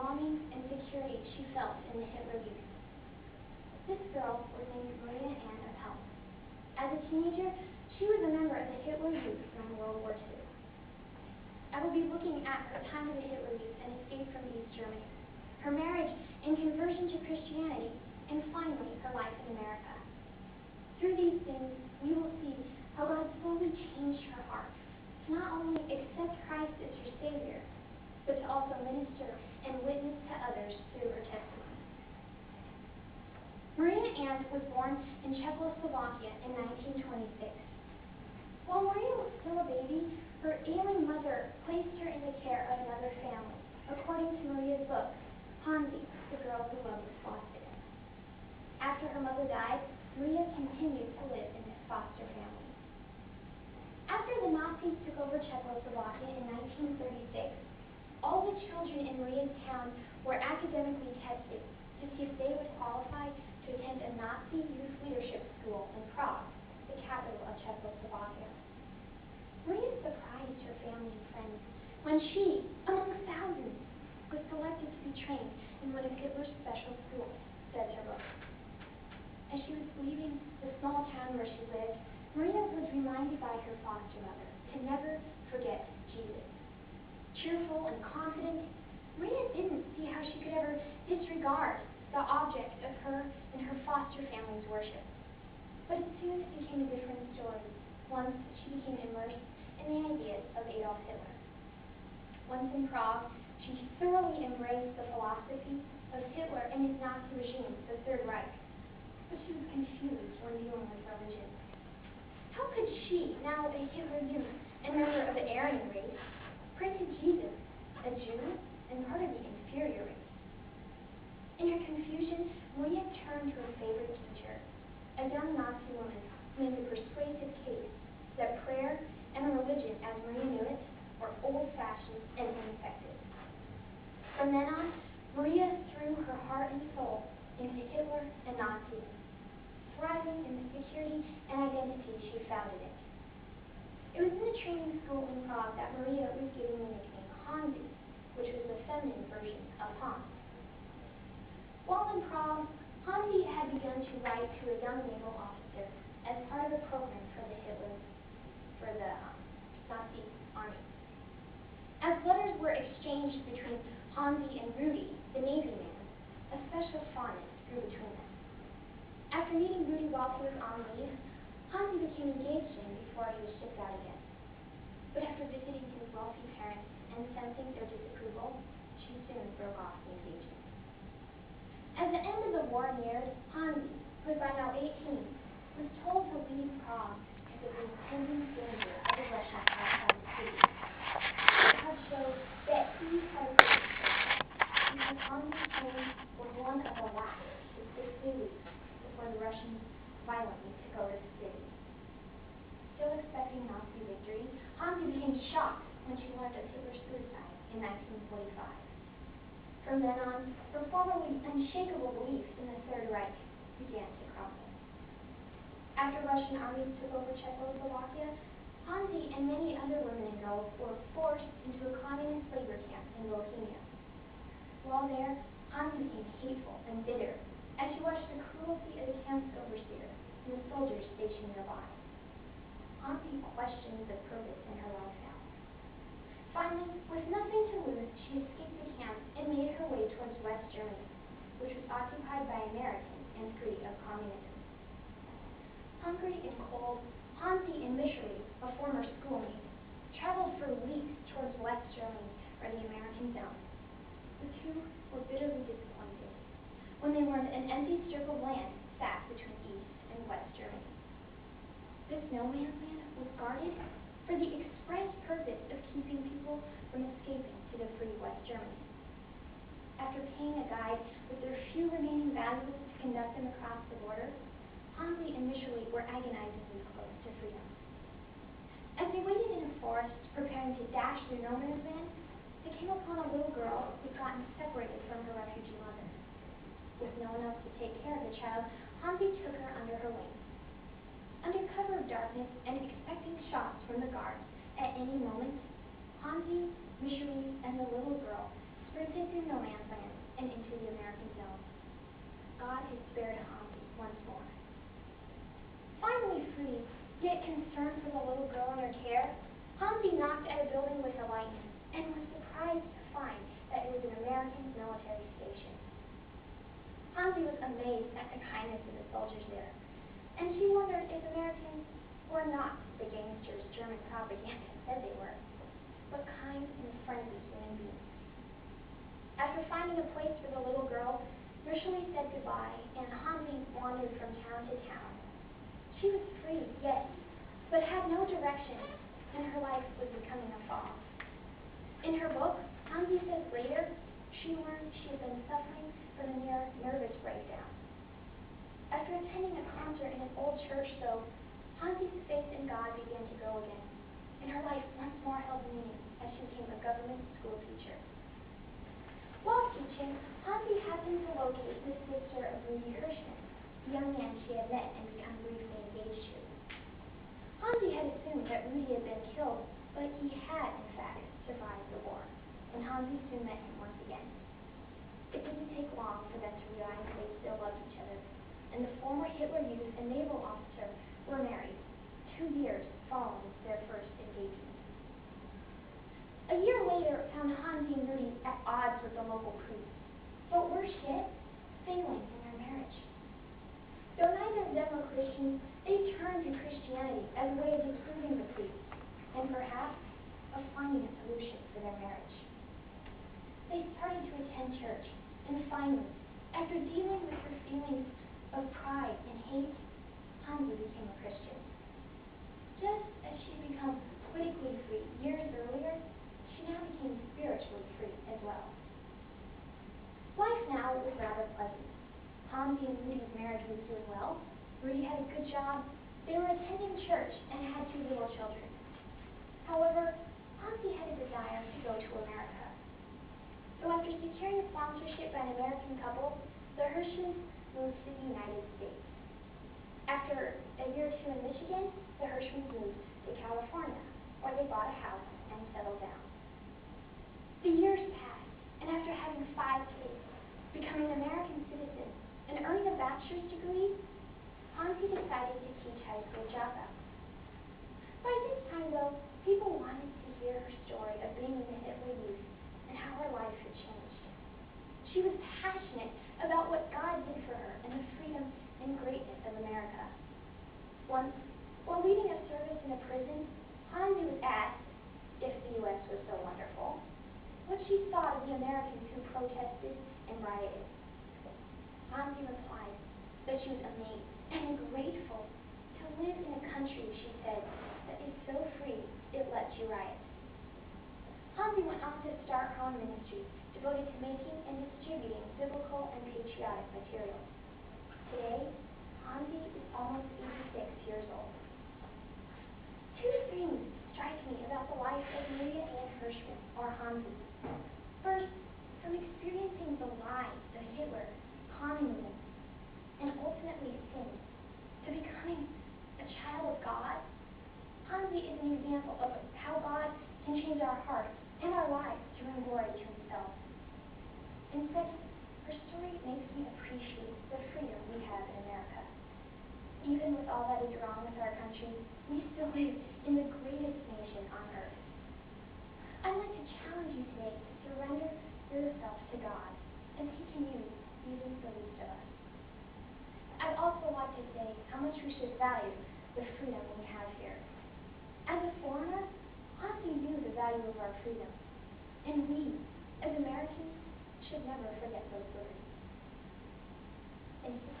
belonging and security she felt in the Hitler Youth. This girl was named Maria Ann of Helm. As a teenager, she was a member of the Hitler Youth from World War II. I will be looking at her time of the Hitler Youth and escape from East Germany, her marriage and conversion to Christianity, and finally, her life in America. Through these things, we will see how God slowly changed her heart to not only accept Christ as her Savior, but to also minister and witness to others through her testimony. Maria Ann was born in Czechoslovakia in 1926. While Maria was still a baby, her ailing mother placed her in the care of another family, according to Maria's book, Hansi, the Girl Who Loved the Swastika. After her mother died, Maria continued to live in this foster family. After the Nazis took over Czechoslovakia in 1936, all the children in Maria's town were academically tested to see if they would qualify to attend a Nazi youth leadership school in Prague, the capital of Czechoslovakia. Maria surprised her family and friends when she, among thousands, was selected to be trained in one of Hitler's special schools, says her book. As she was leaving the small town where she lived, Maria was reminded by her foster mother to never forget Jesus. Cheerful and confident, Maria didn't see how she could ever disregard the object of her and her foster family's worship. But it soon became a different story once she became immersed in the ideas of Adolf Hitler. Once in Prague, she thoroughly embraced the philosophy of Hitler and his Nazi regime, the Third Reich. But she was confused when dealing with religion. How could she, now a Hitler Youth and member of the Aryan race, pray to Jesus, a Jew and part of the inferior race? In her confusion, Maria turned to her favorite teacher, a young Nazi woman who made the persuasive case that prayer and religion as Maria knew it were old-fashioned and ineffective. From then on, Maria threw her heart and soul into Hitler and Nazism, thriving in the security and identity she found in it. It was in the training school in Prague that Maria was given the nickname Hansi, which was the feminine version of Hans. While in Prague, Hansi had begun to write to a young naval officer as part of a program for the Nazi army. As letters were exchanged between Hansi and Rudy, the Navy man, a special fondness grew between them. After meeting Rudy while he was on leave, Hansi became engaged to him before he was shipped out again. But after visiting his wealthy parents and sensing their disapproval, she soon broke off the engagement. As the end of the war neared, Hansi, who was by now 18, was told to leave Prague because of the impending danger of the Russians outside the city. It had showed that he had a great because Hansi's home was one of the last to safely leave before the Russians violently took over the city. Still expecting Nazi victory, Hansi became shocked when she learned of Hitler's suicide in 1945. From then on, her formerly unshakable belief in the Third Reich began to crumble. After Russian armies took over Czechoslovakia, Hansi and many other women and girls were forced into a communist labor camp in Bohemia. While there, Hansi became hateful and bitter as she watched the cruelty of the camp's overseer and the soldiers stationed nearby. Hansi questioned the purpose in her life now. Finally, with nothing to lose, she escaped the camp and made her way towards West Germany, which was occupied by Americans and free of communism. Hungry and cold, Hansi and Michery, a former schoolmate, traveled for weeks towards West Germany, where the Americans owned. The two were bitterly disappointed when they learned an empty strip of land sat between East and West Germany. This no man's land was guarded for the express purpose of keeping people from escaping to the free West Germany. After paying a guide with their few remaining valuables to conduct them across the border, Hansi and Michery were agonizingly close to freedom. As they waited in a forest, preparing to dash through no man's land, they came upon a little girl who had gotten separated from her refugee mother. With no one else to take care of the child, Hansi took her under her wing. Under cover of darkness and expecting shots from the guards at any moment, Hansi, Michery, and the little girl sprinted through no man's land and into the American zone. God had spared Hansi once more. Finally free, yet concerned for the little girl in her care, Hansi knocked at a building with a light and was surprised to find that it was an American military station. Hansi was amazed at the kindness of the soldiers there, and she wondered if Americans were not the gangsters German propaganda said they were, but kind and friendly human beings. After finding a place for the little girl, Ursula said goodbye, and Hansi wandered from town to town. She was free, yes, but had no direction, and her life was becoming a fog. In her book, Hansi says later she learned she had been suffering from a near nervous breakdown. After attending a concert in an old church, though, Hansi's faith in God began to grow again, and her life once more held meaning as she became a government school teacher. While teaching, Hansi happened to locate the sister of Rudy Hirschman, the young man she had met and become briefly engaged to. Hansi had assumed that Rudy had been killed, but he had, in fact, survived the war, and Hansi soon met him once again. It didn't take long for them to realize they still loved each other, and the former Hitler Youth and naval officer were married 2 years following their first engagement. A year later found Hansi and Rudy at odds with the local priest, but worse yet, failing in their marriage. Though neither of them were Christians, they turned to Christianity as a way of disproving the priest, and perhaps of finding a solution for their marriage. They started to attend church, and finally, after dealing with her feelings of pride and hate, Hansi became a Christian. Just as she'd become politically free years earlier, she now became spiritually free as well. Life now was rather pleasant. Hansi and Rudy's marriage was doing well. Rudy had a good job. They were attending church and had 2 little children. However, Hansi had a desire to go to America. So after securing a sponsorship by an American couple, the Hirschmans moved to the United States. After a year or 2 in Michigan, the Hirschmans moved to California, where they bought a house and settled down. The years passed, and after having 5 kids, becoming an American citizen, and earning a bachelor's degree, Hansi decided to teach high school dropout. By this time, though, people wanted to hear her story of being in the Hitler Youth and how her life had changed. She was passionate about what God did for her and the freedom and greatness of America. Once, while leading a service in a prison, Hansi was asked if the U.S. was so wonderful, what she thought of the Americans who protested and rioted. Hansi replied that she was amazed and grateful to live in a country, she said, that is so free it lets you riot. Hansi went on to start her own ministry devoted to making and distributing biblical and patriotic materials. Today, Hansi is almost 86 years old. 2 things strike me about the life of Maria Ann Hirschman, or Hansi. First, from experiencing the lies of Hitler, communism, and ultimately sin, to becoming a child of God, Hansi is an example of how God can change our hearts and our lives to bring glory to Himself. And second, her story makes me appreciate the freedom we have in America. Even with all that is wrong with our country, we still live in the greatest nation on earth. I'd like to challenge you today to surrender yourself to God, as He can use even the least of us. I'd also like to say how much we should value the freedom we have here. As a foreigner, Hansi knew the value of our freedom, and we, as Americans, should never forget those words. Thank you.